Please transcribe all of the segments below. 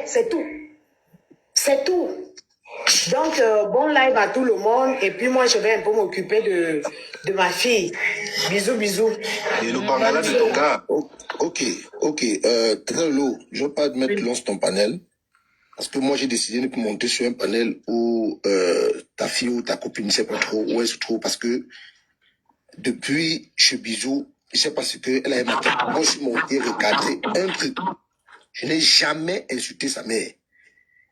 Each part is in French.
c'est tout. C'est tout. Donc, bon live à tout le monde. Et puis moi, je vais un peu m'occuper de ma fille. Bisous, bisous. Et le bangala de ton gars. Ok. Très lourd. Je ne veux pas mettre long sur ton panel. Parce que moi, j'ai décidé de monter sur un panel où ta fille ou ta copine ne sait pas trop où elle se trouve. Parce que depuis chez Bisou, je ne sais pas ce qu'elle a aimé. Moi, je suis monté recadrer un truc. Je n'ai jamais insulté sa mère.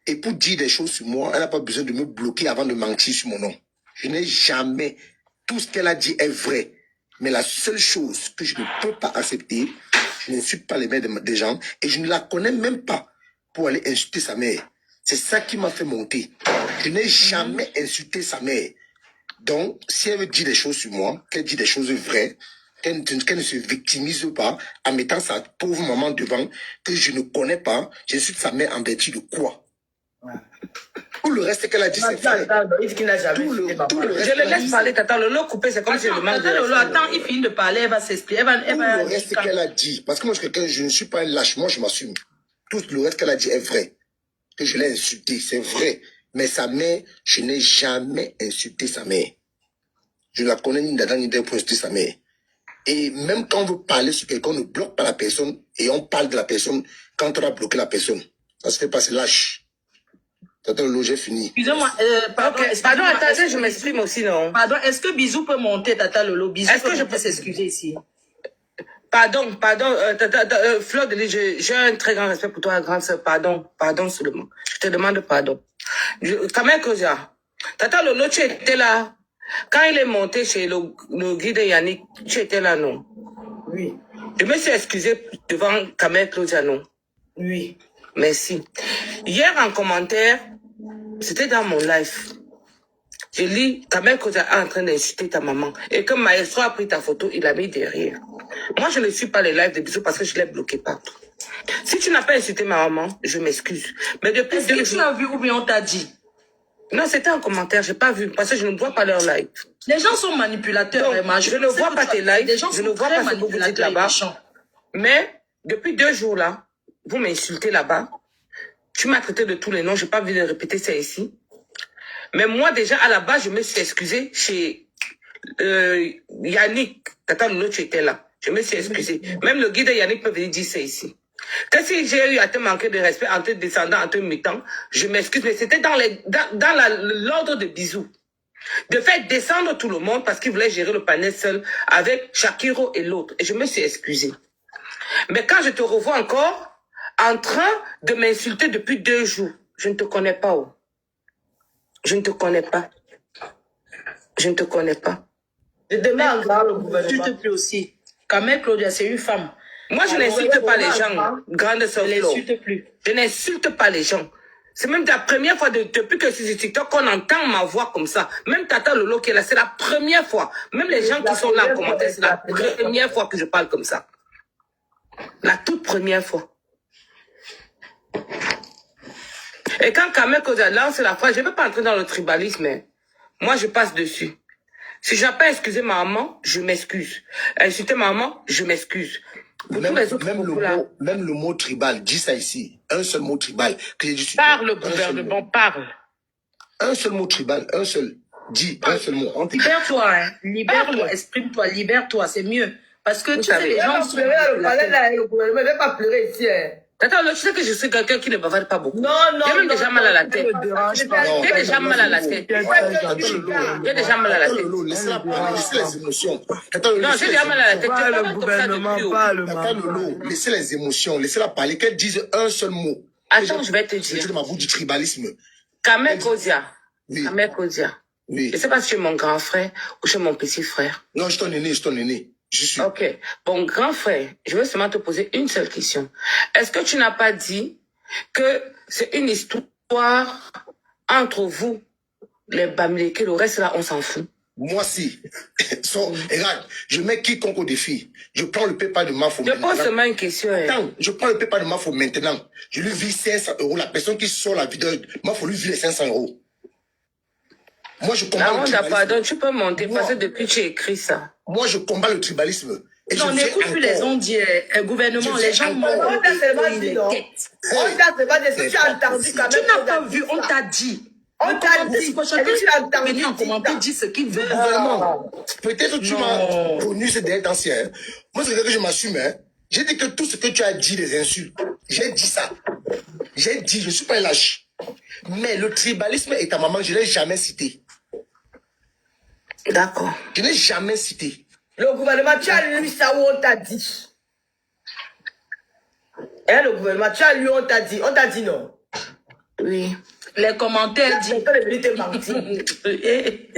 Et pour dire des choses sur moi, elle n'a pas besoin de me bloquer avant de mentir sur mon nom. Je n'ai jamais... Tout ce qu'elle a dit est vrai. Mais la seule chose que je ne peux pas accepter, je n'insulte pas les mères des gens et je ne la connais même pas pour aller insulter sa mère. C'est ça qui m'a fait monter. Je n'ai jamais insulté sa mère. Donc, si elle veut dire des choses sur moi, qu'elle dit des choses vraies, qu'elle ne se victimise pas en mettant sa pauvre maman devant, que je ne connais pas, j'insulte sa mère en vertu de quoi? Tout le reste qu'elle a dit, c'est vrai. Il dit qu'il n'a jamais Je le laisse parler, Tata Lolo, couper, c'est comme si je demande. Tata Lolo, attends, il finit de parler, elle va s'expliquer. Tout le reste qu'elle a dit, parce que moi, je ne suis pas un lâche, moi, je m'assume. Tout le reste qu'elle a dit est vrai. Que je l'ai insulté, c'est vrai. Mais sa mère, je n'ai jamais insulté sa mère. Je la connais ni d'Adam ni d'elle pour insulter sa mère. Et même quand on veut parler sur quelqu'un, on ne bloque pas la personne et on parle de la personne quand on a bloqué la personne. Ça se fait pas, c'est lâche. Tata Lolo, j'ai fini. Excusez-moi, pardon, attendez, je m'exprime aussi, non? Pardon, est-ce que Bisou peut monter, Tata Lolo? Bisou, est-ce que je peux s'excuser ici? Pardon, Fleur de Lys, j'ai un très grand respect pour toi, grande sœur. Pardon seulement. Je te demande pardon. Kamel Kozia, Tata Lolo, tu étais là. Quand il est monté chez le guide Yannick, tu étais là, non? Oui. Je me suis excusé devant Kamel Kozia, non? Oui. Merci. Hier, en commentaire, c'était dans mon live. Je lis Kamel Kozia en train d'insulter ta maman. Et comme Maestro a pris ta photo, il l'a mis derrière. Moi, je ne suis pas les lives de Bisou parce que je l'ai bloqué partout. Si tu n'as pas insulté ma maman, je m'excuse. Mais depuis 2 jours... Est-ce que tu as vu ou bien on t'a dit? Non, c'était un commentaire, je n'ai pas vu, parce que je ne vois pas leur live. Les gens sont manipulateurs, vraiment. Je ne vois pas tes lives, je ne vois pas ce que vous dites là-bas. Mais, depuis 2 jours là, vous m'insultez là-bas. Tu m'as traité de tous les noms, je n'ai pas envie de répéter ça ici. Mais moi, déjà, à la base, je me suis excusée chez Yannick. Tata Lolo, tu étais là. Je me suis excusée. Même le guide de Yannick peut venir dire ça ici. Que si j'ai eu à te manquer de respect en te descendant, en te mettant, je m'excuse, mais c'était dans l'ordre de Bisou. De faire descendre tout le monde parce qu'il voulait gérer le panel seul avec Shakiro et l'autre. Et je me suis excusée. Mais quand je te revois encore en train de m'insulter depuis 2 jours, je ne te connais pas. Oh. Je ne te connais pas. Je ne te connais pas. Je demande encore le gouvernement. Tu te plais aussi. Kamel Claudia, c'est une femme. Moi, je n'insulte pas les gens, grande sœur Flo. Je n'insulte pas les gens. C'est même la première fois depuis que je suis sur TikTok qu'on entend ma voix comme ça. Même Tata Lolo qui est là, c'est la première fois. Même les gens qui sont là en commentaire, c'est la première fois que je parle comme ça. La toute première fois. Et quand Kamel Kozia lance la phrase, je ne veux pas entrer dans le tribalisme, mais moi, je passe dessus. Si je n'ai pas excusé ma maman, je m'excuse. Insulter ma maman, je m'excuse. Même le mot tribal, dis ça ici. Un seul mot tribal. Parle, gouvernement, parle. Un seul mot tribal, un seul. Dis un seul mot. Libère-toi, hein. Libère-toi, exprime-toi, libère-toi, c'est mieux. Parce que tu sais, les gens sont... Le gouvernement ne va pas pleurer ici. Attends, tu sais que je suis quelqu'un qui ne bavarde pas beaucoup. Non. J'ai même déjà mal à la tête. J'ai déjà mal à la tête. J'ai déjà mal à la tête. Laissez les émotions. Non, j'ai déjà mal à la tête. Le gouvernement parle. Laissez les émotions. Laissez-la parler. Qu'elle dise un seul mot. Attends, je vais te dire. Je m'avoue du tribalisme. Kamel Kozia. Kamel Kozia. Oui. Je ne sais pas si tu es mon grand frère ou tu es mon petit frère. Non, je suis ton aîné. Je suis. Ok. Bon, grand frère, je veux seulement te poser une seule question. Est-ce que tu n'as pas dit que c'est une histoire entre vous, les Bamileke, que le reste là, on s'en fout? Moi, si. Regarde, je mets quiconque au défi. Je prends le PayPal de Mafo. Je pose seulement une question. Attends, je prends le PayPal de Mafo maintenant. Je lui vis 500 €. La personne qui sort la vidéo, Mafo lui vit les 500 €. Moi, je combats le tribalisme. Pardon, tu peux monter parce que depuis tu écris ça. Moi, je combats le tribalisme. Et Non, je fais n'écoute plus les encore. ondes, gouvernement, Je les fais gens encore. mentent. On t'a seulement dit, les non? têtes. On t'a seulement dit, si tu as entendu quand même. Tu n'as pas qu'on a vu, dit on ça. t'a dit. On Le t'a commentaire, dit. c'est pas Et chacun puis tu as peut entendu, venir en dis commenter, ça. dire ce qu'il veut, gouvernement. Peut-être que tu Non. m'as connu ces derniers temps-ci. Hein. Moi, c'est que je m'assume. Hein. J'ai dit que tout ce que tu as dit, les insultes, j'ai dit ça. J'ai dit, je ne suis pas un lâche. Mais le tribalisme et ta maman, je ne l'ai jamais cité. D'accord. Je n'ai jamais cité. Le gouvernement, tu as lu ça où on t'a dit. Hein, le gouvernement, tu as lu, on t'a dit. On t'a dit non. Oui. Les commentaires disent. C'est pas de te mentir.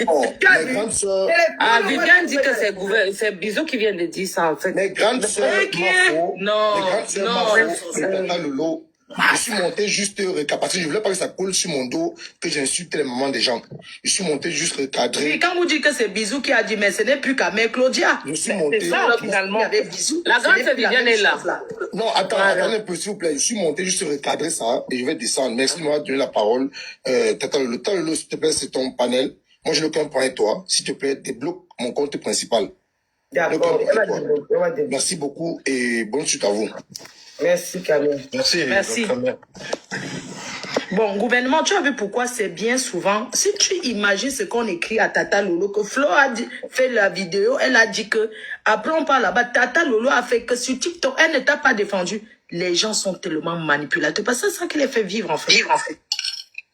Oh, Tu as mes vu? grandes sœurs, Ah, Viviane dit que c'est Bisou qui vient de dire ça, en fait. mes grandes sœurs, Ok. Mafo, Non, mes grandes sœurs, non. Mafo, et Tata Lolo, je suis monté juste parce que je voulais pas que ça coule sur mon dos, que j'insulte les mamans des gens. Je suis monté juste recadré. Et quand vous dites que c'est Bisou qui a dit, mais ce n'est plus qu'à mère Claudia. Je suis monté. C'est ça, finalement. Avec Bisou. La grande ce n'est sœur plus la Viviane même est là. chose, là. Non, attendez un peu, s'il vous plaît. Je suis monté juste recadrer ça et je vais descendre. Merci de m'avoir donné la parole. Tata Lolo, s'il te plaît, c'est ton panel. Moi, je n'ai aucun point avec toi. S'il te plaît, débloque mon compte principal. D'accord, on va dire. Merci beaucoup et bonne suite à vous. Merci, Camille. Merci. Merci. Bon, gouvernement, tu as vu pourquoi c'est bien souvent. Si tu imagines ce qu'on écrit à Tata Lolo, que Flo a fait la vidéo, elle a dit que, après on parle là-bas, Tata Lolo a fait que sur TikTok, elle ne t'a pas défendu. Les gens sont tellement manipulateurs. Parce que c'est ça qui les fait vivre, en fait.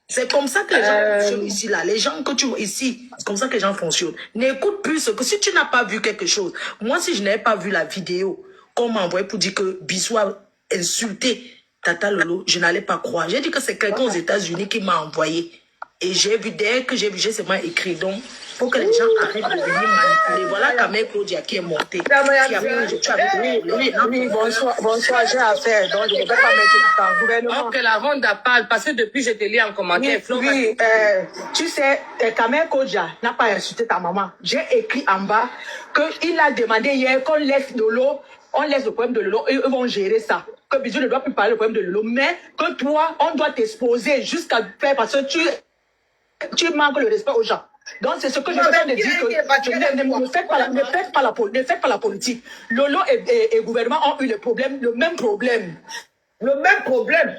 C'est comme ça que les gens fonctionnent ici, là. Les gens que tu vois ici, c'est comme ça que les gens fonctionnent. N'écoute plus ce que, si tu n'as pas vu quelque chose, moi, si je n'avais pas vu la vidéo qu'on m'a envoyée pour dire que Bissou a insulté Tata Lolo, je n'allais pas croire. J'ai dit que c'est quelqu'un aux États-Unis qui m'a envoyé. Et j'ai vu, dès que j'ai vu, j'ai seulement écrit. Donc, pour que les gens arrêtent de venir manipuler. Voilà Kamel Claudia qui est monté. Qui a fait, tu as vu, Oui, bonsoir, j'ai affaire, donc je ne vais pas mettre du temps. Gouvernement. Ok, la Ronda parle, parce que depuis, je te lis en commentaire. Oui, tu sais, Kamel Kodja n'a pas insulté ta maman. J'ai écrit en bas qu'il a demandé hier qu'on laisse Lolo, on laisse le problème de Lolo, et eux vont gérer ça. Que Bisou ne doit plus parler du problème de Lolo, mais que toi, on doit t'exposer jusqu'à faire, parce que tu manques le respect aux gens. Donc c'est ce que je suis en train de dire, que ne faites pas la politique. Lolo et gouvernement ont eu le même problème. Le même problème.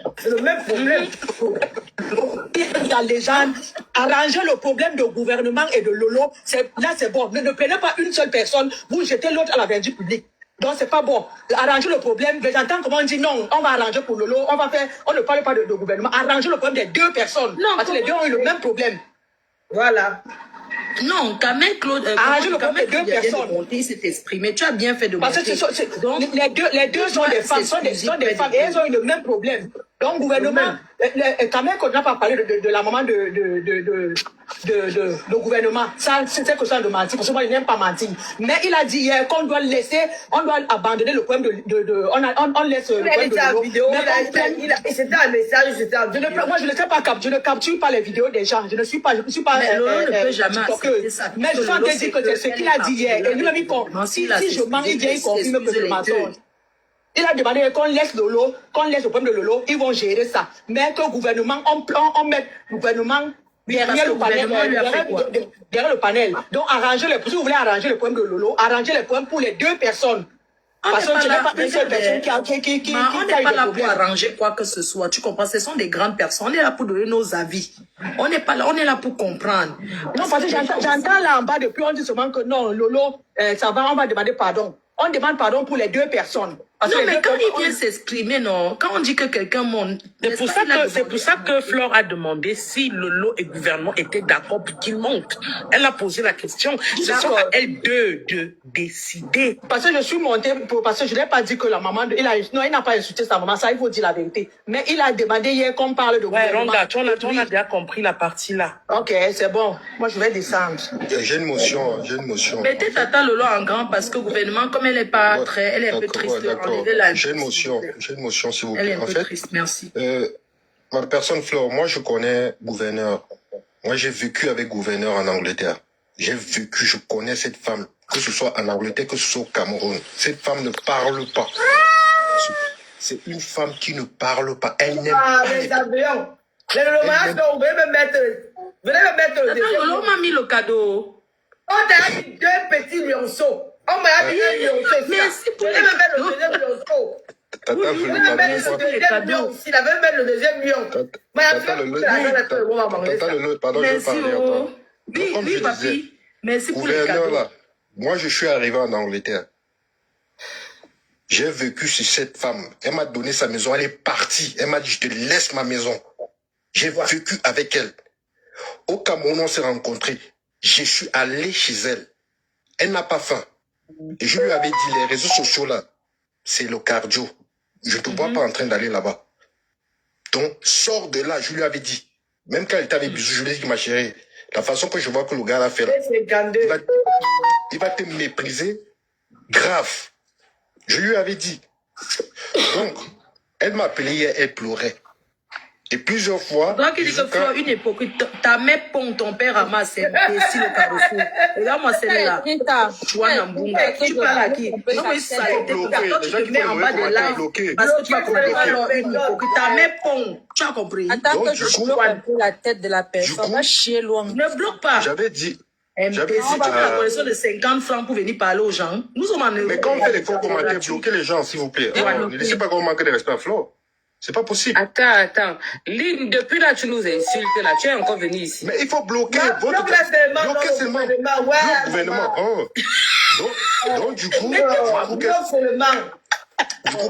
Dans les gens, arranger le problème de gouvernement et de Lolo, là c'est bon. Mais ne prenez pas une seule personne, vous jetez l'autre à la verdure publique. Donc c'est pas bon. Arranger le problème, j'entends comment on dit non, on va arranger pour Lolo, on ne parle pas de gouvernement. Arranger le problème des deux personnes. Non, parce que les deux ont eu le même problème. Voilà. Non, Kamel Claude, Arranger le problème des deux personnes. Il s'est exprimé. Tu as bien fait de Parce monter. que Donc, les deux sont des femmes, sont des femmes, et elles ont eu le même problème. Donc, gouvernement, Kamel Claude n'a pas parlé de la maman de gouvernement. Ça, c'était que ça de mentir, parce que moi, je n'aime pas mentir. Mais il a dit hier qu'on doit laisser, on doit abandonner le problème on laisse le problème de l'eau. C'était un message, moi, je ne sais pas, je ne capture pas les vidéos des gens. Je ne suis pas, mais Lolo ne peut jamais accepter ça. mais je suis en train de dire que c'est ce qu'il a dit hier. Et lui-même, si je mens, il vient, il confirme que c'est mensonge. Il a demandé qu'on laisse Lolo, qu'on laisse le problème de Lolo, ils vont gérer ça. Mais que le gouvernement, on met le gouvernement derrière le panel. Derrière le panel. Donc, si vous voulez arranger le problème de Lolo, arranger les problèmes pour les deux personnes. Parce que tu n'as pas une seule personne qui on n'est pas là pour arranger quoi que ce soit. Tu comprends? Ce sont des grandes personnes. On est là pour donner nos avis. On n'est pas là, on est là pour comprendre. Non, parce que j'entends là en bas depuis, on dit seulement que non, Lolo, ça va, on va demander pardon. On demande pardon pour les deux personnes. Non, mais quand il vient s'exprimer, non, quand on dit que quelqu'un monte... C'est pour ça que Flore a demandé si Lolo et le gouvernement étaient d'accord pour qu'il monte. Elle a posé la question. Ce sont à elles deux de décider. Parce que je suis montée, parce que je n'ai pas dit que la maman... Non, il n'a pas insulté sa maman, ça, il faut dire la vérité. Mais il a demandé hier qu'on parle de gouvernement. Ronda, on a déjà compris la partie là. Ok, c'est bon. Moi, je vais descendre. J'ai une motion, j'ai une motion. Mettez Tata Lolo en grand parce que le gouvernement, comme elle est pas très... Elle est un peu triste. J'ai une motion, s'il vous plaît. Elle est un peu triste, merci. Ma personne, Flore, moi je connais gouverneur. Moi j'ai vécu avec gouverneur en Angleterre. J'ai vécu, je connais cette femme, que ce soit en Angleterre, que ce soit au Cameroun. Cette femme ne parle pas. C'est une femme qui ne parle pas. Elle n'aime pas. Les avions. Les romains, vous venez me mettre. Venez me mettre. Tata Lolo m'a mis le cadeau. On t'a dit deux petits lionceaux. On m'a dit, merci pour les cadeaux. Tata, Oui, vous oui, ne merci pour les cadeaux. S'il avait même le deuxième lion. Tata, le pardon, je veux Merci, parler encore. oui, Comme oui, je disais, papi. Merci pour les gouverneur cadeaux. là, moi je suis arrivé en Angleterre. J'ai vécu sur cette femme. Elle m'a donné sa maison, elle est partie. Elle m'a dit, je te laisse ma maison. J'ai vécu avec elle. Au Cameroun, on s'est rencontrés. Je suis allé chez elle. Elle n'a pas faim. Et je lui avais dit, les réseaux sociaux là, c'est le cardio. Je ne te vois pas en train d'aller là-bas. Donc, sors de là, je lui avais dit. Même quand elle était avec Bisou, je lui ai dit, ma chérie, la façon que je vois que le gars l'a fait là, il va te mépriser grave. Je lui avais dit. Donc, elle m'a appelé hier, elle pleurait. Et plusieurs fois... Donc, il dit que Flo, une hypocrite. Ta mère pond, ton père ramasse ici le carrefour. Regarde-moi celle-là. Tu vois Nambunga. Tu parles à qui? Non, mais ça a été comme ça. Toi, tu te mets en bas de live parce que tu vas comprendre une hypocrite. Ta mère pond. Tu as compris? Attends que je bloque un peu la tête de la personne. Va chier loin. Ne bloque pas. J'avais dit... Si tu as la connexion de 50 francs pour venir parler aux gens, nous sommes en Europe. Mais quand on fait les faux commentaires, bloquez les gens, s'il vous plaît. Ne laissez pas qu'on manque de respect à Flo. C'est pas possible. Attends. Lynn, depuis là, tu nous insultes, là. Tu es encore venu ici. Mais il faut bloquer votre... Bloquer seulement le gouvernement. Donc, du coup,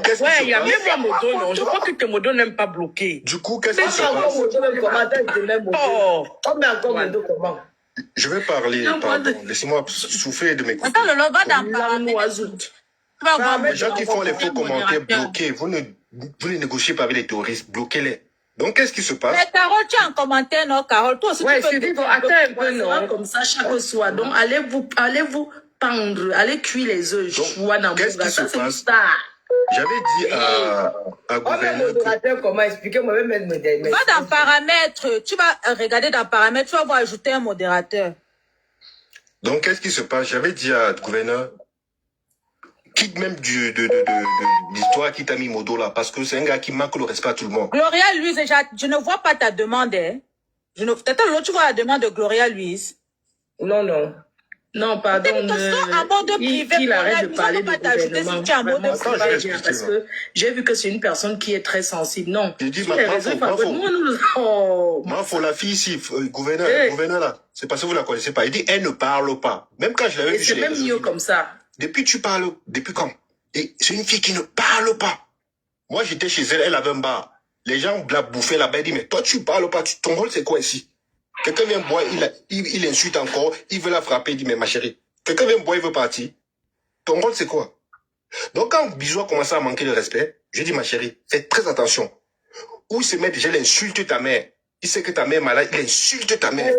qu'est-ce Ouais, qui il y a se même passe? pas Modo, non. Je crois que Modo n'aime pas bloquer. Du coup, qu'est-ce qui se passe? Je vais parler, pardon. Laissez-moi souffler de mes coups. Attends, le va dans paramètres. Les gens qui font les faux commentaires, bloqués. Vous ne négociez pas avec les terroristes, bloquez-les. Donc, qu'est-ce qui se passe? Mais Carole, tu as un commentaire, non, Carole? Toi aussi, Ouais, tu c'est peux... dit, attends un peu, non. Comme ça, chaque soir. Donc, allez vous pendre, allez cuire les œufs. Qu'est-ce qui se passe? J'avais dit à gouverneur comment expliquer moi-même Va dans paramètres. Tu vas regarder dans paramètres. Tu vas voir ajouter un modérateur. Donc, qu'est-ce qui se passe? J'avais dit à gouverneur, quitte même de l'histoire qui t'a mis Modo là, parce que c'est un gars qui manque le respect à tout le monde. Gloria Louise, je ne vois pas ta demande. Hein. Attends, tu vois la demande de Gloria Louise? Non, pardon. Un mode privé. Il arrête de parler de gouvernement. Si tu as un mode privé. Parce que j'ai vu que c'est une personne qui est très sensible. Non. J'ai dit, faut la fille ici, gouverneur là. C'est parce que vous la connaissez pas. Il dit, elle ne parle pas. Même quand je l'avais vu. C'est même mieux comme ça. Depuis tu parles, depuis quand? Et c'est une fille qui ne parle pas. Moi, j'étais chez elle, elle avait un bar. Les gens la bouffaient là-bas, ils disent, mais toi, tu parles pas, ton rôle, c'est quoi ici? Quelqu'un vient boire, il insulte encore, il veut la frapper, il dit, mais ma chérie, quelqu'un vient boire, il veut partir. Ton rôle, c'est quoi? Donc, quand Bisou a commencé à manquer de respect, je dis, ma chérie, fais très attention. Où il se met déjà, il insulte ta mère. Il sait que ta mère est malade, il insulte ta mère.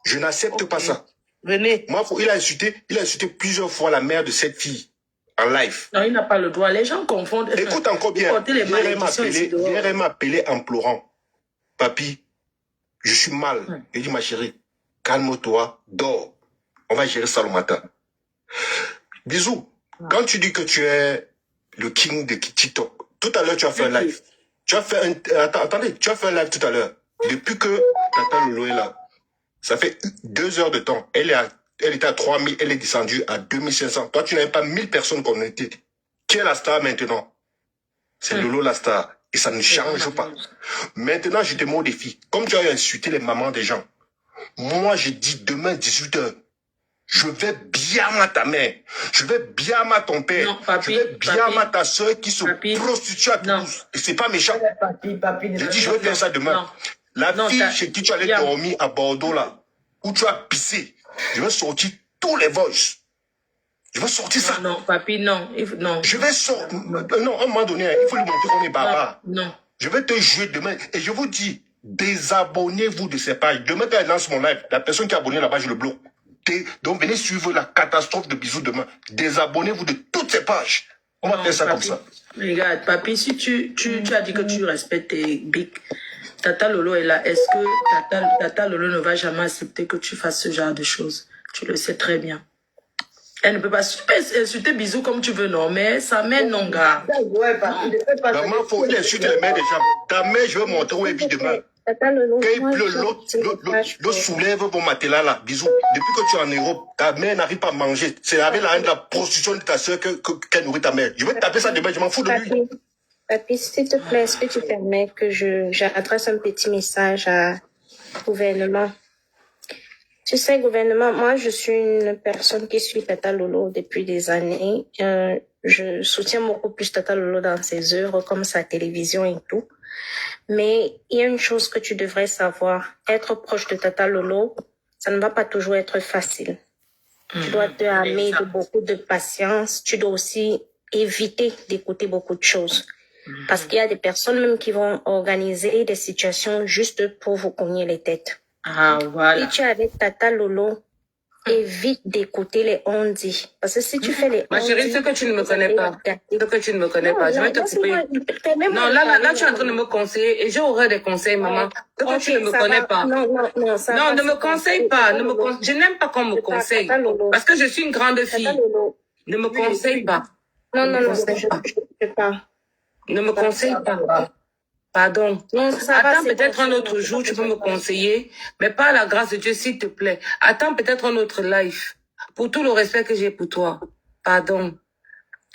Je n'accepte pas ça. Venez. Moi, il a insulté plusieurs fois la mère de cette fille en live. Non, il n'a pas le droit. Les gens confondent. Écoute encore bien. Hier, elle m'a appelé en pleurant. Papi, je suis mal. Je dis, ma chérie, calme-toi, dors. On va gérer ça le matin. Bisous. Quand tu dis que tu es le king de TikTok, tout à l'heure, tu as fait un live. Tu as fait attendez, tu as fait un live tout à l'heure. Depuis que Tata Lolo est là, ça fait 2 heures de temps. Elle était à 3000, elle est descendue à 2500. Toi, tu n'avais pas 1000 personnes connectées. Qui est la star maintenant? C'est Lolo la star. Et ça ne change pas. Maintenant, je te mets au défi. Comme tu as insulté les mamans des gens, moi, je dis demain 18h, je vais bien à ta mère. Je vais bien à ton père. Non, papi, je vais bien à ta soeur qui se prostitue à Toulouse. Et c'est pas méchant. Je dis, je vais faire ça demain. Non. La fille chez qui tu allais dormir à Bordeaux, là, où tu as pissé, je vais sortir tous les voices. Je vais sortir ça. Non, papi, non. Non. Je vais sortir. Non, à un moment donné, il faut lui montrer qu'on est barbare. Non. Je vais te jouer demain. Et je vous dis, désabonnez-vous de ces pages. Demain, quand elle lance mon live, la personne qui est abonnée là-bas, je le bloque. Donc, venez suivre la catastrophe de Bisou demain. Désabonnez-vous de toutes ces pages. On va faire ça papi, comme ça. Regarde, papi, si tu as dit que tu respectes tes bics, Tata Lolo est là. Est-ce que Tata Lolo ne va jamais accepter que tu fasses ce genre de choses? Tu le sais très bien. Elle ne peut pas insulter Bisou comme tu veux, non, mais sa mère, non, gars. Maman, faut insulter les mères des gens. Ta mère, je vais montrer où elle vit demain. Tata Lolo, Quand moi, l'eau soulève pour matelas là, bisous. Depuis que tu es en Europe, ta mère n'arrive pas à manger. C'est avec la haine de la prostitution de ta soeur qu'elle nourrit ta mère. Je vais taper ça demain, je m'en fous de lui. Papi, s'il te plaît, est-ce que tu permets que j'adresse un petit message au gouvernement? Tu sais, gouvernement, moi, je suis une personne qui suit Tata Lolo depuis des années. Je soutiens beaucoup plus Tata Lolo dans ses œuvres, comme sa télévision et tout. Mais il y a une chose que tu devrais savoir. Être proche de Tata Lolo, ça ne va pas toujours être facile. Tu dois te armer de beaucoup de patience. Tu dois aussi éviter d'écouter beaucoup de choses. Parce qu'il y a des personnes même qui vont organiser des situations juste pour vous cogner les têtes. Ah, voilà. Si tu es avec Tata Lolo, évite d'écouter les on-dit. Parce que si tu fais les Ma chérie, ce que tu ne me connais pas. Ce que tu ne me connais pas. Je vais te couper. Non, là, tu es en train de me conseiller et j'aurai des conseils, maman. Ce que tu ne me connais pas. Non, ça Non, va, ne me conseille pas. Je n'aime pas qu'on me Tata conseille. Lolo. Parce que je suis une grande fille. Tata Lolo. Ne me conseille pas. Non, je ne peux pas. Ne me conseille pas. Pardon. Non, ça va, Attends c'est peut-être bon, un autre jour, tu peux me conseiller, mais pas la grâce de Dieu, s'il te plaît. Attends peut-être un autre live. Pour tout le respect que j'ai pour toi. Pardon.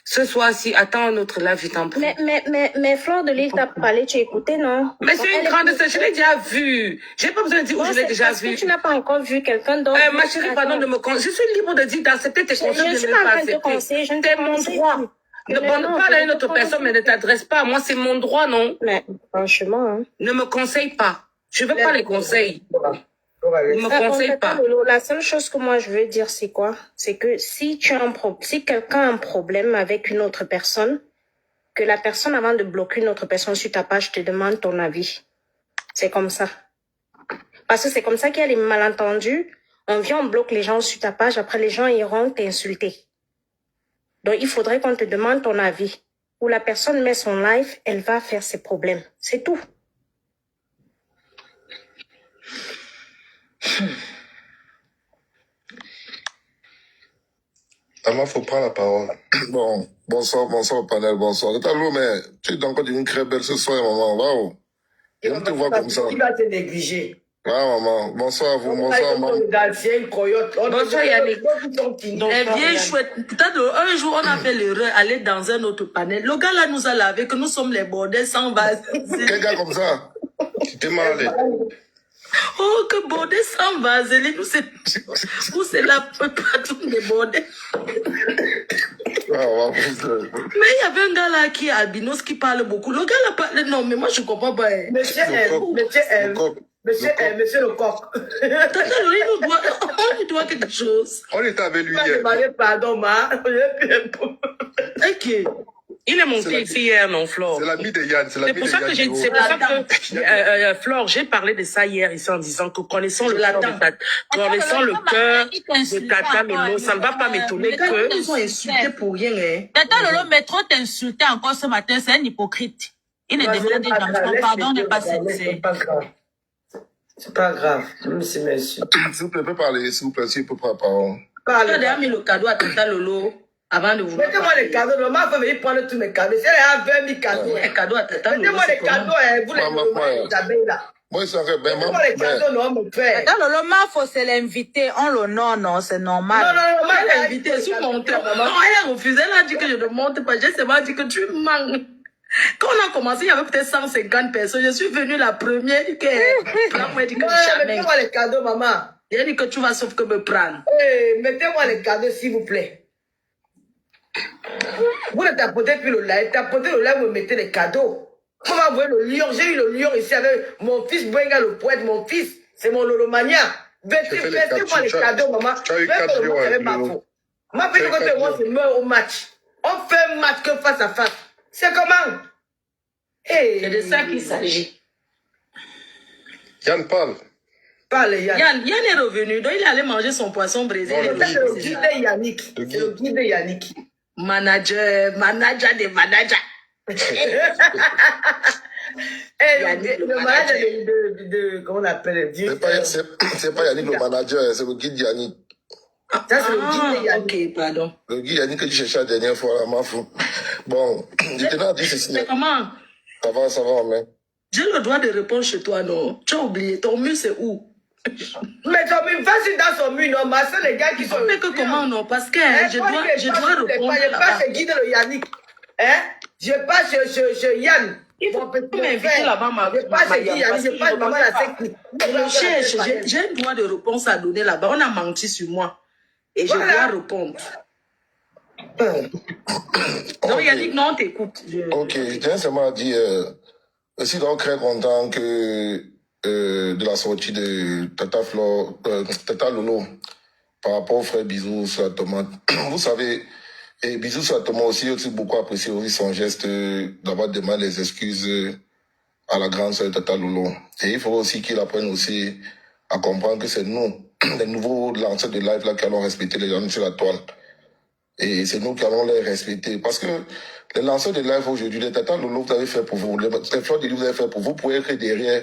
Ce soir-ci, attends un autre live, je t'en prie. Mais Fleur de Lille t'a parlé, tu as écouté, non? Mais c'est une grande sœur, je l'ai déjà vue. J'ai pas besoin de dire où je l'ai déjà Parce vue. que tu n'as pas encore vu quelqu'un d'autre. Ma chérie, pardon de me conseiller. Je suis libre de dire d'accepter tes conseils. Je ne suis pas en train de te conseiller, je ne te C'est mon conseille droit. plus. Ne parle à une autre personne, mais ne t'adresse pas. Moi, c'est mon droit, non? Mais franchement, hein. Ne me conseille pas. Je veux pas les conseils. Ne me conseille pas. Lolo, la seule chose que moi je veux dire, c'est quoi? C'est que si quelqu'un a un problème avec une autre personne, que la personne, avant de bloquer une autre personne sur ta page, te demande ton avis. C'est comme ça. Parce que c'est comme ça qu'il y a les malentendus. On vient, on bloque les gens sur ta page, après les gens iront t'insulter. Donc, il faudrait qu'on te demande ton avis. Où la personne met son live, elle va faire ses problèmes. C'est tout. Maman, faut prendre la parole. Bon, bonsoir au panel, bonsoir. Tata Lolo, mais tu es encore une très belle ce soir, maman. Waouh. J'aime te voir comme ça. Il va te négliger. Ah, maman. Bonsoir à vous, bonsoir, maman. Bonsoir, Yannick. Les vieilles chouettes. Peut-être un jour, on a fait l'erreur d'aller dans un autre panel. Le gars là nous a lavé que nous sommes les bordels sans base. Quel gars comme ça? Tu t'es mal. Oh, que bordel sans base. Nous, c'est la patronne des bordels. Ah, ouais, Mais il y avait un gars là qui est albinos qui parle beaucoup. Le gars là parle. Non, mais moi je comprends pas. Monsieur le coq. Tata Lolo, on lui doit quelque chose. On était avec lui hier. Pardon, ma. Ok. Il est monté ici hier, non, Flore? C'est l'ami de Yann. C'est pour ça que Flore, j'ai parlé de ça hier ici en disant que connaissant le cœur de Tata Lolo, ça ne va pas m'étonner que... Ils ont insulté pour rien, hein. Tata Lolo, mais trop t'insulter encore ce matin, c'est un hypocrite. Il ne demande pas pardon, n'est pas sincère. C'est pas grave. Je me suis merci. S'il vous plaît, peut parler, s'il vous plaît, s'il peut prendre la parole. Parle. J'ai déjà mis le cadeau à Tata Lolo avant de vous. Mettez-moi les cadeaux. Maman va venir prendre tous mes cadeaux. C'est à 20 000 cadeaux. Les cadeaux à Tata Lolo. Mettez-moi les cadeaux. Vous les avez là. Moi, ça fait bien, maman. Mettez-moi les cadeaux, non, mon frère. Tata Lolo, ma faut c'est l'inviter. On l'honore, non, c'est normal. Non, moi, elle a invité. Sous monteur. Non, elle a refusé. Elle a dit que je ne monte pas. Je sais pas, dit que tu manques. Quand on a commencé, il y avait peut-être 150 personnes. Je suis venue la première. Elle dit que jamais. Mettez-moi les cadeaux, maman. Elle dit que tu vas sauf que me prendre. Mettez-moi les cadeaux, s'il vous plaît. Vous ne tapotez plus le live. Tapotez le live, vous mettez les cadeaux. Comment vous voyez le lion? J'ai eu le lion ici avec mon fils Bwenga, le poète, mon fils. C'est mon Lolomania. Mettez-moi les cadeaux, maman. Tu as eu 4 jours. Ma fille, quand moi, c'est meurt au match. On fait un match que face à face. C'est comment? C'est de ça qu'il s'agit. Yann parle. Parle, Yann. Yann est revenu, donc il est allé manger son poisson brisé. C'est le guide de Yannick. C'est le guide de Yannick. Manager des managers. Le manager de comment on appelle? C'est pas Yannick le manager, c'est le guide Yannick. Ça, c'est le guide de Yannick. Ok, pardon. Le guide Yannick que tu cherchais la dernière fois, là, ma fou. Bon, je tenais à dire ceci. Mais comment? Ça va, mais. J'ai le droit de répondre chez toi, non? Tu as oublié. Ton mur, c'est où? Mais ton mur, vas-y dans son mur, non? Ma soeur, les gars qui sont... Mais que comment, non? Parce que je dois répondre Je là-bas. passe chez Guy de le Yannick. Hein? Je passe chez Yann. Il faut m'inviter là-bas, Je passe chez Guy Yannick, je passe maman la technique. J'ai un droit de réponse à donner là-bas. On a menti sur moi. Et je dois répondre. Donc Yannick, non, on t'écoute. Ok, je tiens seulement à dire, je suis donc très content que de la sortie de Tata Lolo par rapport au frère Bisous sur la tomate. Vous savez, et Bisous sur la tomate aussi, j'ai beaucoup apprécié aussi son geste d'avoir demandé les excuses à la grande sœur Tata Lolo. Et il faut aussi qu'il apprenne aussi à comprendre que c'est nous, les nouveaux lanceurs de live là, qui allons respecter les gens sur la toile. Et c'est nous qui allons les respecter. Parce que les lanceurs de live aujourd'hui, les Tata Lolo, vous avez fait pour vous, les fleurs de livres, vous avez fait pour vous, pouvez être derrière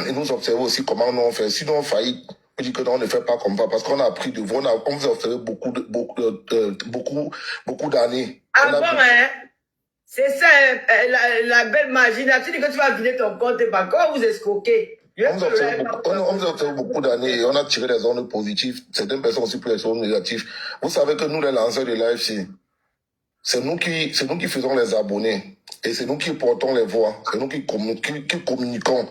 et nous observer aussi comment nous on fait. Sinon, on faillit, on dit que non, on ne fait pas comme ça, parce qu'on a appris de vous, on vous a observé beaucoup d'années. Ah bon, hein? C'est ça, la belle magie. Tu dis que tu vas vider ton compte et pas comment vous escroquer. On vous a observé beaucoup d'années et on a tiré des zones positives. Certaines personnes aussi pour les zones négatives. Vous savez que nous, les lanceurs de live, c'est nous qui faisons les abonnés. Et c'est nous qui portons les voix. C'est nous qui communiquons.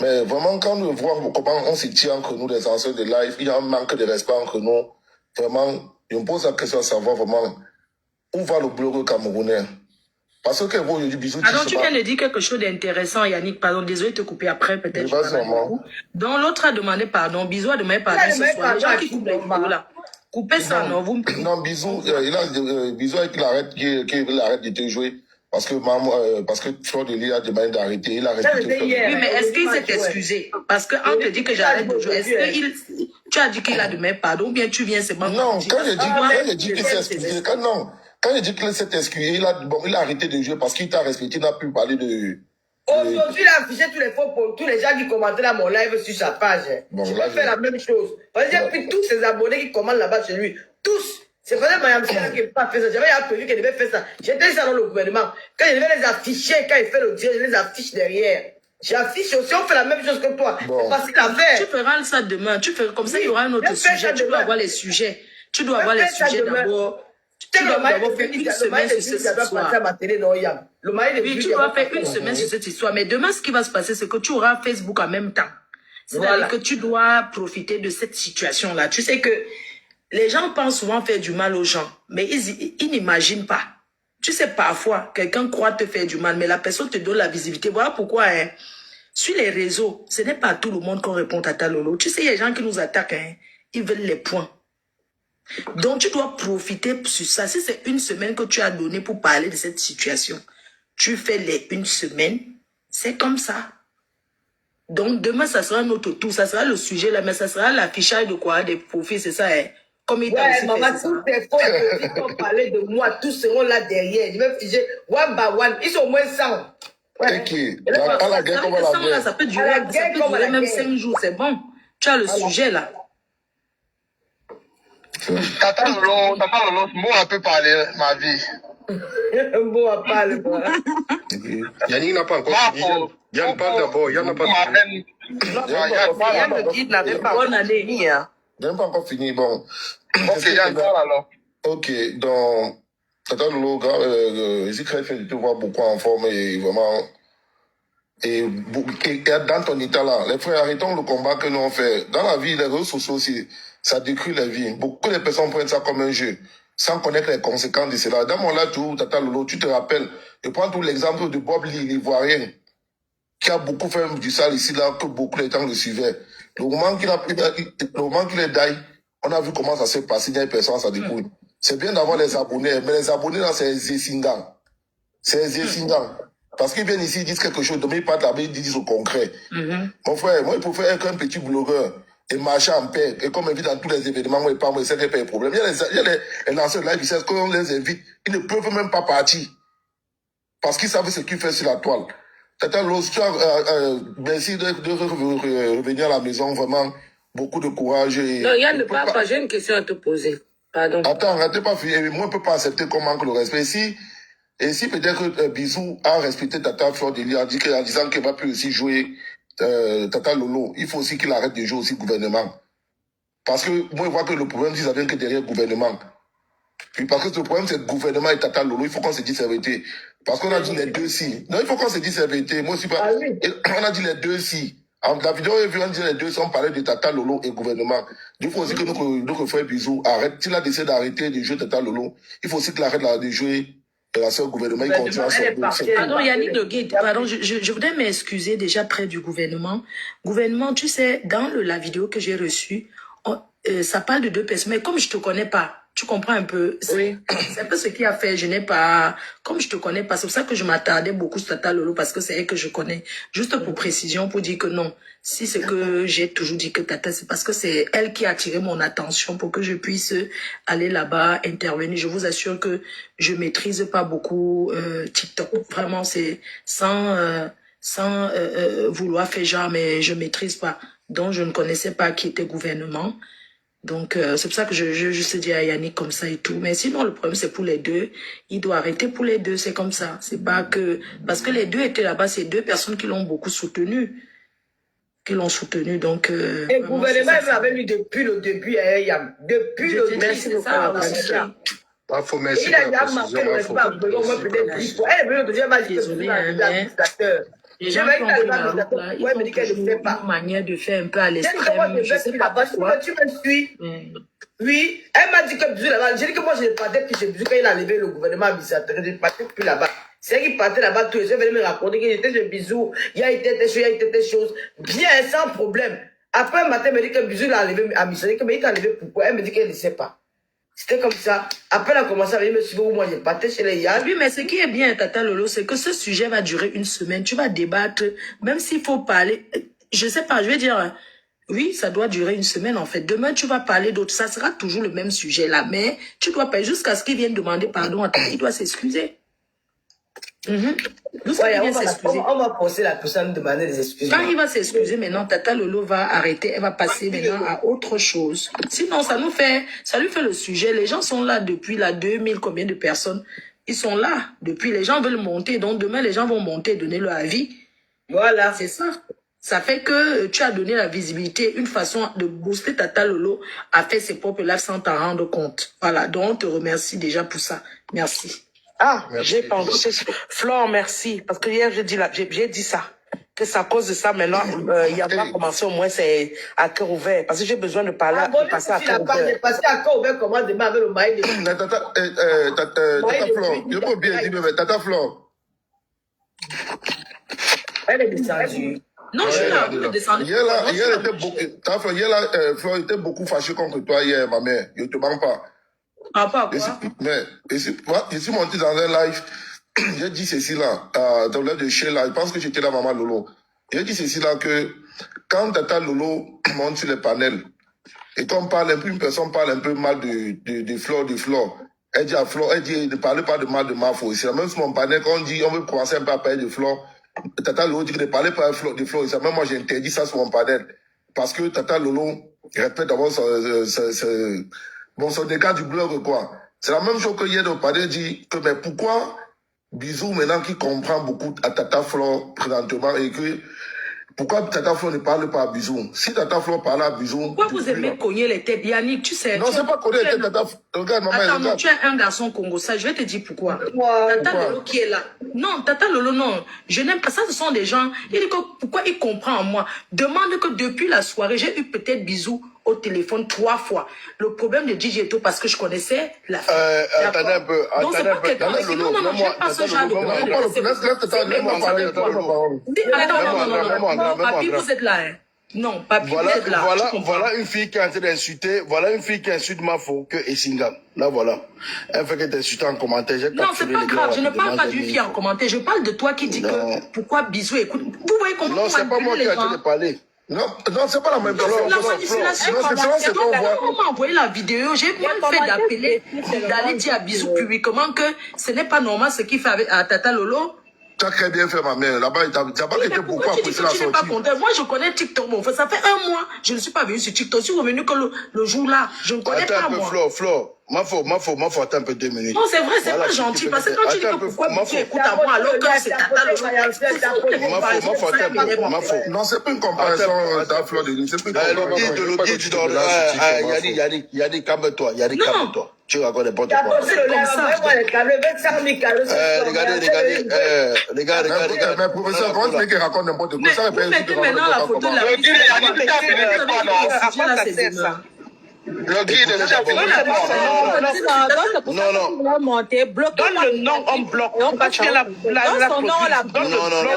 Mais vraiment, quand nous voyons comment on se tient entre nous, les lanceurs de live, il y a un manque de respect entre nous. Vraiment, je me pose la question à savoir vraiment où va le blogueur camerounais. Parce que vous, du bisou. Alors, tu viens de dire quelque chose d'intéressant, Yannick. Pardon, désolé de te couper après, peut-être. Donc, l'autre a demandé pardon. Bisou a demandé pardon ce soir. Les gens qui coupent les vidéos là. Coupez ça, non? Vous... Non, Bisou, Bisou, qu'il arrête de te jouer. Parce que Fleur de Lis a demandé d'arrêter. Il a arrêté de te jouer. Oui, mais est-ce qu'il s'est excusé? Parce qu'on te dit que j'arrête de jouer. Est-ce que tu as dit qu'il a demandé pardon ou bien tu viens seulement? Non, quand j'ai dit qu'il s'est excusé, quand j'ai dit qu'il s'est excusé, il a arrêté de jouer parce qu'il t'a respecté, il n'a plus parlé de... Aujourd'hui, il a affiché tous les faux pour tous les gens qui commentaient là mon live sur sa page. Bon, je vais faire la même chose. Parce que j'ai pris tous ces abonnés qui commandent là-bas chez lui. Tous. C'est vraiment Mayam Sera qui n'a pas fait ça. J'avais prévu qu'elle devait faire ça. J'étais ça dans le gouvernement. Quand je devais les afficher, quand il fait le direct, je les affiche derrière. J'affiche aussi, on fait la même chose que toi. Bon. C'est facile à faire. Tu feras ça demain. Tu feras comme ça, il y aura un autre sujet. Tu dois avoir les sujets. Tu dois avoir les sujets d'abord. Tu dois d'abord faire une semaine sur cette histoire. Oui, tu dois faire une semaine sur cette histoire. Mais demain, ce qui va se passer, c'est que tu auras Facebook en même temps. C'est-à-dire que tu dois profiter de cette situation-là. Tu sais que les gens pensent souvent faire du mal aux gens, mais ils n'imaginent pas. Tu sais, parfois, quelqu'un croit te faire du mal, mais la personne te donne la visibilité. Voilà pourquoi, sur les réseaux, ce n'est pas à tout le monde qu'on répond à ta Lolo. Tu sais, il y a des gens qui nous attaquent, ils veulent les points. Donc, tu dois profiter sur ça. Si c'est une semaine que tu as donné pour parler de cette situation, tu fais les une semaine, c'est comme ça. Donc, demain, ça sera notre tour. Ça sera le sujet là, mais ça sera l'affichage de quoi? Des profils, c'est ça, Comme il t'a aussi maman, fait, tous tes faux qui ont parlé de moi, tous seront là derrière. Je vais figer one by one. Ils sont au moins 100. Ouais. La guerre comme la guerre. Ça peut durer même 5 jours, c'est bon. Tu as le sujet là. Tata Lolo, moi un peu parler ma vie. Bon, à parler, voilà. Yannick n'a pas encore fini. Yann parle d'abord. Yann n'a pas fini. Yann me dit, n'avait pas fini. Je n'ai pas encore fini. Bon. Ok, Yann parle alors. Ok, donc, Tata Lolo, je suis très fier de te voir beaucoup en forme et vraiment. Et dans ton état là, les frères, arrêtons le combat que nous on fait. Dans la vie, les réseaux sociaux aussi, ça détruit la vie. Beaucoup de personnes prennent ça comme un jeu, sans connaître les conséquences de cela. Dans mon live, Tata Lolo, tu te rappelles, je prends tout l'exemple de Bob Lee, l'Ivoirien, qui a beaucoup fait du sale ici, là, que beaucoup de gens le suivaient. Le moment qu'il est die, on a vu comment ça s'est passé, il y a personne, ça découle. C'est bien d'avoir les abonnés, mais les abonnés là, c'est Zesingans. C'est Zesingans. Parce qu'ils viennent ici, ils disent quelque chose, demain ils partent là-bas, ils disent au concret. Mon frère, moi, il faut faire un petit blogueur et marcher en paix. Et comme on invite dans tous les événements, moi, moi, c'est qu'il n'y a pas de problème. Il y a les lanceurs de live, ils savent qu'on les invite, ils ne peuvent même pas partir. Parce qu'ils savent ce qu'ils font sur la toile. Tata Lolo, merci de revenir à la maison, vraiment, beaucoup de courage. Et non, Yann ne parle pas, j'ai une question à te poser. Pardon. Attends, arrêtez pas, moi, je ne peux pas accepter qu'on manque le respect. Si Et si peut-être que Bisou a respecté Tata Fleur de Lis en disant qu'elle va plus aussi jouer Tata Lolo, il faut aussi qu'il arrête de jouer aussi gouvernement. Parce que moi, je vois que le problème, ça vient que derrière le gouvernement. Puis parce que le problème, c'est le gouvernement et Tata Lolo, il faut qu'on se dise la vérité. Parce qu'on a dit les deux si. Non, il faut qu'on se dise la vérité. Moi aussi, pas. On a dit les deux si. En la vidéo, on dit les deux si, on parlait de Tata Lolo et gouvernement. Il faut aussi que notre frère Bisou arrête. S'il a décidé d'arrêter de jouer Tata Lolo, il faut aussi qu'il arrête de jouer la seule gouvernement. Il continue à se Pardon, Yannick de Guide, pardon, je voudrais m'excuser déjà près du gouvernement. Gouvernement, tu sais, dans la vidéo que j'ai reçue, ça parle de deux personnes, mais comme je te connais pas, tu comprends un peu. C'est un peu ce qui a fait, je n'ai pas, comme je te connais pas, c'est pour ça que je m'attardais beaucoup sur Tata Lolo, parce que c'est elle que je connais. Juste pour précision, pour dire que non, si c'est que j'ai toujours dit que Tata, c'est parce que c'est elle qui a attiré mon attention pour que je puisse aller là-bas, intervenir. Je vous assure que je maîtrise pas beaucoup TikTok. Vraiment, c'est sans vouloir faire genre, mais je maîtrise pas. Donc, je ne connaissais pas qui était gouvernement. Donc, c'est pour ça que je sais dire à Yannick comme ça et tout. Mais sinon, le problème, c'est pour les deux. Il doit arrêter pour les deux, c'est comme ça. C'est pas que... Parce que les deux étaient là-bas, c'est deux personnes qui l'ont beaucoup soutenu. Donc... Et le gouvernement avait lui depuis le début, Yam. Depuis le début, c'est ça. Il faut merci il a déjà marqué le respect à Bouillon, moi, peut-être 10 fois. Elle est venue au deuxième match. Désolé, mais... Les gens qui ont pris la route là, ils ont une manière de faire un peu à l'extrême. Je sais pas pourquoi. Tu me suis. Oui, elle m'a dit que Bisou là-bas. J'ai dit que moi, je ne partais plus chez Bisou quand il a levé le gouvernement administrateur. Je ne partais plus là-bas. C'est elle qui partait là-bas tous les jours. Elle venait me raconter qu'il était chez Bisou. Il y a été des choses. Bien, sans problème. Après, un matin, elle me dit que Bisou l'a levé administrateur. Mais il t'a levé pourquoi? Elle me dit qu'elle ne sait pas. C'était comme ça. Après, elle a commencé à venir me suivre où moi, je partais chez les Yann. Oui, mais ce qui est bien, Tata Lolo, c'est que ce sujet va durer une semaine. Tu vas débattre, même s'il faut parler. Je sais pas, je vais dire, oui, ça doit durer une semaine, en fait. Demain, tu vas parler d'autres. Ça sera toujours le même sujet, là. Mais tu dois pas, jusqu'à ce qu'il vienne demander pardon à toi, il doit s'excuser. On va poser la personne demander des excuses. Quand il va s'excuser maintenant, Tata Lolo va arrêter, elle va passer maintenant à autre chose. Sinon, ça lui fait le sujet. Les gens sont là depuis la 2000, combien de personnes? Ils sont là depuis. Les gens veulent monter. Donc demain, les gens vont monter, donner leur avis. Voilà. C'est ça. Ça fait que tu as donné la visibilité, une façon de booster Tata Lolo à faire ses propres lives sans t'en rendre compte. Voilà. Donc on te remercie déjà pour ça. Merci. Ah, j'ai pensé. Flore, merci. Parce que hier, j'ai dit ça. Que c'est à cause de ça, maintenant, il y a pas commencé, au moins, c'est à cœur ouvert. Parce que j'ai besoin de parler, de passer à cœur ouvert. Passer à cœur ouvert, comment démarrer avec le maïs de... Tata Flore, je peux bien dire, mais Tata Flore. Elle est descendue. Non, je suis là, elle est descendue. Hier, Flore était beaucoup fâchée contre toi hier, ma mère. Je ne te mens pas. Ah, pas quoi? Mais, je suis monté dans un live, j'ai dit ceci là, dans le live de Sheila, je pense que j'étais là, maman Lolo. J'ai dit ceci là que, quand Tata Lolo monte sur les panels, et qu'on parle un peu, une personne parle un peu mal de Flore, elle dit à Flore, elle dit, ne parlez pas de mal de Mafo aussi. Même sur mon panel, quand on dit, on veut commencer un peu à parler de Flore, Tata Lolo dit que ne parlez pas de Flore. Et même moi, j'ai interdit ça sur mon panel. Parce que Tata Lolo répète d'abord son dégât du blog, quoi. C'est la même chose que hier, le padre dit que, mais pourquoi Bisou, maintenant, qui comprend beaucoup à Tata Flore présentement, et que, pourquoi Tata Flore ne parle pas à Bisou? Si Tata Flore parle à Bisou... Pourquoi vous aimez cogner les têtes, Yannick, tu sais? Non, c'est pas cogner les têtes, Tata Flore. Regarde, maman, attends, regarde. non, tu es un garçon congolais, je vais te dire pourquoi. Tata Lolo qui est là. Non, Tata Lolo, non. Je n'aime pas ça, ce sont des gens. Il dit que pourquoi il comprend en moi. Demande que depuis la soirée, j'ai eu peut-être Bisou au téléphone 3 fois. Le problème de DJ Eto, parce que je connaissais la fille. Attendez un peu. Non, c'est pas quelqu'un. Non, j'aime pas ce genre de problème. Papi, vous êtes là, hein. Non, Papi, vous êtes là. Voilà une fille qui est en train d'insulter. Voilà une fille qui insulte Mafo que Essingam. Là, voilà. Elle fait qu'elle t'insulte en commentaire. Non, c'est pas grave. Je ne parle pas d'une fille en commentaire. Je parle de toi qui dis que pourquoi Bisou écoute. Vous voyez comment non, c'est pas moi qui ai en train de parler. Non, c'est pas la même chose. La manipulation, on m'a envoyé la vidéo. J'ai mal fait d'appeler, d'aller dire à Bisou publiquement que ce n'est pas normal ce qu'il fait avec Tata Lolo. Tu as très bien fait, ma mère. Là-bas, tu n'as pas été beaucoup apprécié la sortie. Moi, je connais TikTok. Bon, ça fait 1 mois. Je ne suis pas venu sur TikTok. Je suis revenu que le jour-là. Je ne connais pas, moi. Flore. attends un peu 2 minutes. Non, c'est vrai, c'est Voilà, pas si gentil. tu Parce que peux- quand tu dis attends que un peu, pourquoi Mafo. tu écoutes à moi alors que c'est Tata Lolo. Non, c'est pas une comparaison, ta fleur de lys. C'est pas une comparaison. Yannick, calme-toi. Yannick, Non. calme-toi. Tu racontes n'importe La quoi. bosse le lait, Regardez. Mais professeur, comment tu veux qu'il raconte n'importe quoi? Mais Ça, vous mettez maintenant la photo de la Le guide, Yannick, tu as fini quoi, non? À quoi ça sert ça? Le guide, tu as fini quoi, non? Monter, bloquer. Donne le nom, on bloque. On va tuer la Dans son nom, on la bloque.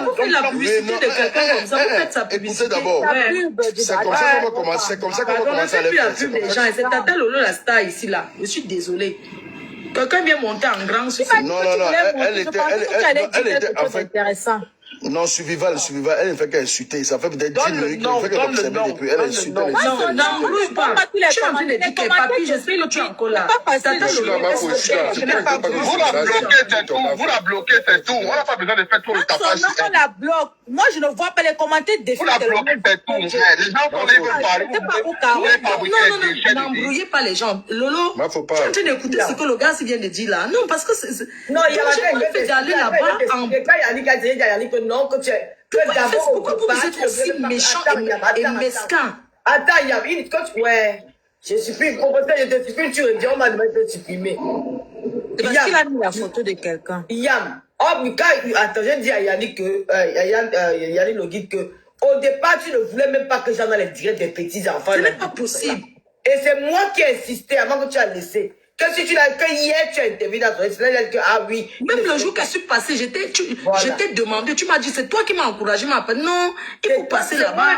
Vous faites la publicité de quelqu'un comme ça, vous faites sa publicité. Écoutez d'abord. La pub du C'est comme ça qu'on va commencer. C'est comme ça qu'on va Pardon, ne commencer à faites plus la les pub des faire. gens. Et c'est Tata Lolo la star ici, là. Je suis désolée. Quelqu'un vient monter en grand sur ce Non, elle était en fait. Intéressant. Non, Suiviva, elle ne fait qu'insulter. Ça fait peut-être 10 minutes qu'elle fait qu'elle observe depuis. Elle insulte. Non, n'embrouille pas. Je suis en train de dire que papi, j'espère que tu es encore là. Tata Lolo, Vous la bloquez, c'est tout. On n'a pas besoin de faire tout le tapage. Non, on la bloque. Moi, je ne vois pas les commentaires des Vous la bloquez, c'est tout. Les gens qu'on veut parler, non, n'embrouillez pas les gens. Lolo, tu es en train d'écouter ce que le gars vient de dire là. Non, parce que c'est... Non, il y a fait d'aller là-bas en... Pourquoi vous êtes aussi méchant et mesquin? Attends, il y a une coach, ouais. Je suis plus proposé, je te supprime, tu reviens, on m'a demandé de te supprimer. C'est parce qu'il a mis la photo de quelqu'un. Yam. Oh, mais attends, j'ai dit à Yannick que, Yannick le guide que, au départ, tu ne voulais même pas que j'en allais dire des petits enfants. Ce n'est pas possible. Et c'est moi qui ai insisté avant que tu as laissé. Que si tu l'as, que hier tu as interviewé dans ton Instagram, que ah oui. Même le jour que je suis passé, je t'ai demandé, tu m'as dit, c'est toi qui m'as encouragé, m'a appelé. Non, il faut passer là-bas.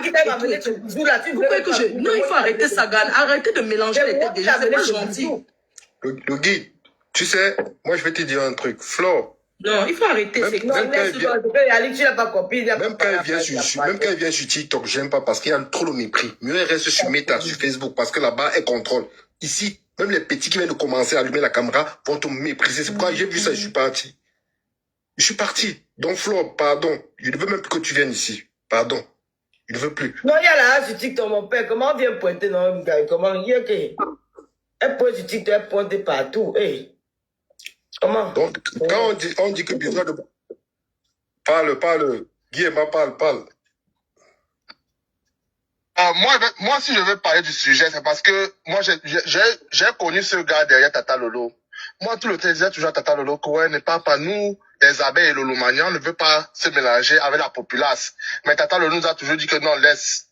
Non, il faut arrêter ça, Gan. Arrêtez de mélanger les têtes des gens, c'est pas gentil. Le guide, tu sais, moi je vais te dire un truc. Flo. Non, il faut arrêter. Même quand elle vient sur TikTok, j'aime pas parce qu'il y a trop de mépris. Mieux elle reste sur Meta, sur Facebook, parce que là-bas, elle contrôle. Ici, même les petits qui viennent de commencer à allumer la caméra vont te mépriser. C'est pourquoi j'ai vu ça, je suis parti. Je suis parti. Donc Flo, pardon. Je ne veux même plus que tu viennes ici. Pardon. Je ne veux plus. Non, il y a là sur TikTok, mon père. Comment on vient pointer dans un gars? Comment il y a que... Elle pointe sur TikTok, elle pointe partout. Hey. Comment? Donc, quand on dit que besoin de... Parle. Guillaume, parle. Moi, si je veux parler du sujet, c'est parce que moi, j'ai connu ce gars derrière Tata Lolo. Moi, tout le temps, je disais toujours à Tata Lolo que ouais, n'est pas nous, les abeilles et Lolo Magnan, ne veut pas se mélanger avec la populace. Mais Tata Lolo nous a toujours dit que non, laissez.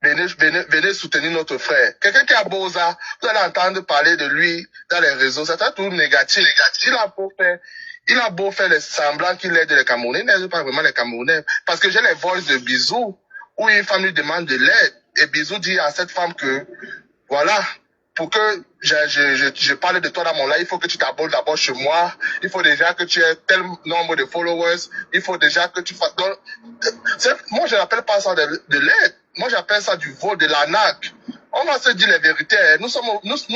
Venez soutenir notre frère. Quelqu'un qui a Boza, vous allez entendre parler de lui dans les réseaux, c'est tout négatif. Il a beau faire les semblants qu'il aide les Camerounais, il n'aide pas vraiment les Camerounais. Parce que j'ai les voices de Bisou, où une femme lui demande de l'aide. Et Bisou dit à cette femme que, voilà, pour que je parle de toi dans mon live, il faut que tu t'abonnes d'abord chez moi. Il faut déjà que tu aies tel nombre de followers. Il faut déjà que tu fasses... Donc, moi, je n'appelle pas ça de l'aide. Moi, j'appelle ça du vol, de l'arnaque. On va se dire les vérités. Nous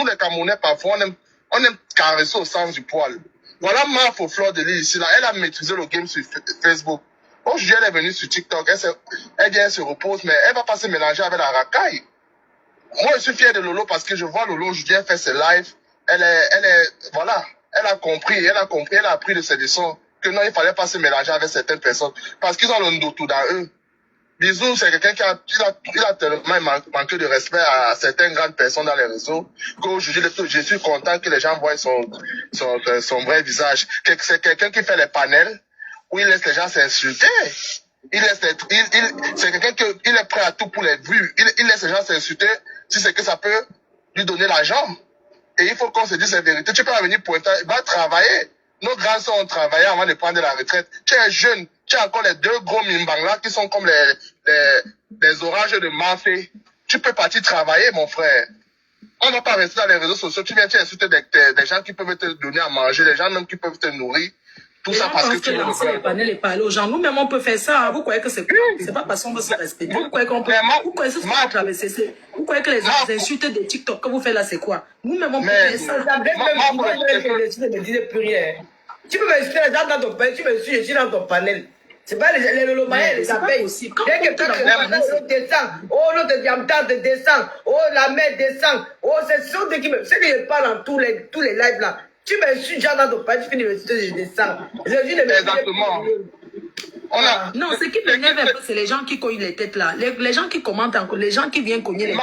les Camerounais, parfois, on aime caresser au sens du poil. Voilà Mafo Fleur de Lys ici, là. Elle a maîtrisé le game sur Facebook. Aujourd'hui, elle est venue sur TikTok. Elle se repose, mais elle va pas se mélanger avec la racaille. Moi, je suis fier de Lolo parce que je vois Lolo aujourd'hui, elle fait ses lives. Voilà. Elle a compris, elle a appris de ses leçons. Que non, il fallait pas se mélanger avec certaines personnes. Parce qu'ils ont le ndotou dans eux. Bisou, c'est quelqu'un qui a tellement manqué de respect à certaines grandes personnes dans les réseaux qu'aujourd'hui, je suis content que les gens voient son vrai visage. C'est quelqu'un qui fait les panels où il laisse les gens s'insulter. C'est quelqu'un qui est prêt à tout pour les vues. Il laisse les gens s'insulter si c'est que ça peut lui donner l'argent. Et il faut qu'on se dise la vérité. Tu peux pas venir pointer, va travailler. Nos grands sœurs ont travaillé avant de prendre la retraite. Tu es jeune. Tu as encore les deux gros mimbang là qui sont comme les orages de Mafé. Tu peux partir travailler, mon frère. On ne va pas rester dans les réseaux sociaux. Tu viens insulter des gens qui peuvent te donner à manger, des gens même qui peuvent te nourrir. Tout ça parce que tu veux lancer les panels et parler aux gens. Nous-mêmes, on peut faire ça. Vous croyez que c'est quoi? C'est pas parce qu'on veut se respecter. Vous croyez qu'on peut... Vous croyez que c'est traverser. Vous croyez que les insultes des TikTok que vous faites là, c'est quoi? Nous-mêmes, on peut faire ça. Tu peux m'insulter les gens dans ton panel. Tu me suis, je suis dans ton panel. C'est pas les Lolomaïens, les appellent aussi. Dès que l'autre descend, oh, l'autre diamantante descend, oh, la mer descend, oh, c'est sûr qui me. C'est que je parle dans tous les lives là. Tu me suis déjà dans ton page, tu finis de je descends. Exactement. Non, ce qui m'énerve un peu, c'est les gens qui cognent les têtes là. Les gens qui commentent encore, les gens qui viennent cogner les têtes.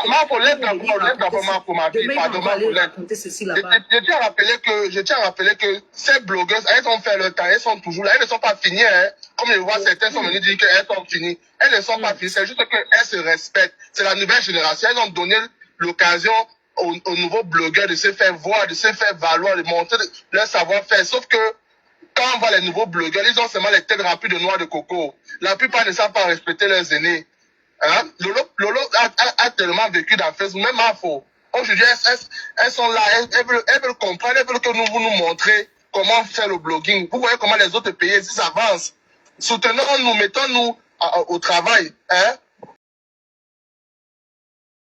Je tiens à rappeler que ces blogueuses, elles ont fait leur temps, elles sont toujours là, elles ne sont pas finies, hein. Comme je vois, certains sont venus dire qu'elles sont finies. Elles ne sont pas finies, c'est juste qu'elles se respectent. C'est la nouvelle génération, elles ont donné l'occasion aux nouveaux blogueurs de se faire voir, de se faire valoir, de montrer leur savoir-faire. Sauf que quand on voit les nouveaux blogueurs, ils ont seulement les têtes remplies de noix de coco. La plupart ne savent pas respecter leurs aînés. Hein? Lolo a tellement vécu dans Facebook, même Afo. Aujourd'hui, elles sont là, elles veulent comprendre, elles veulent que vous nous montrer comment faire le blogging. Vous voyez comment les autres pays ici avancent. Soutenons-nous, mettons-nous au travail. Hein?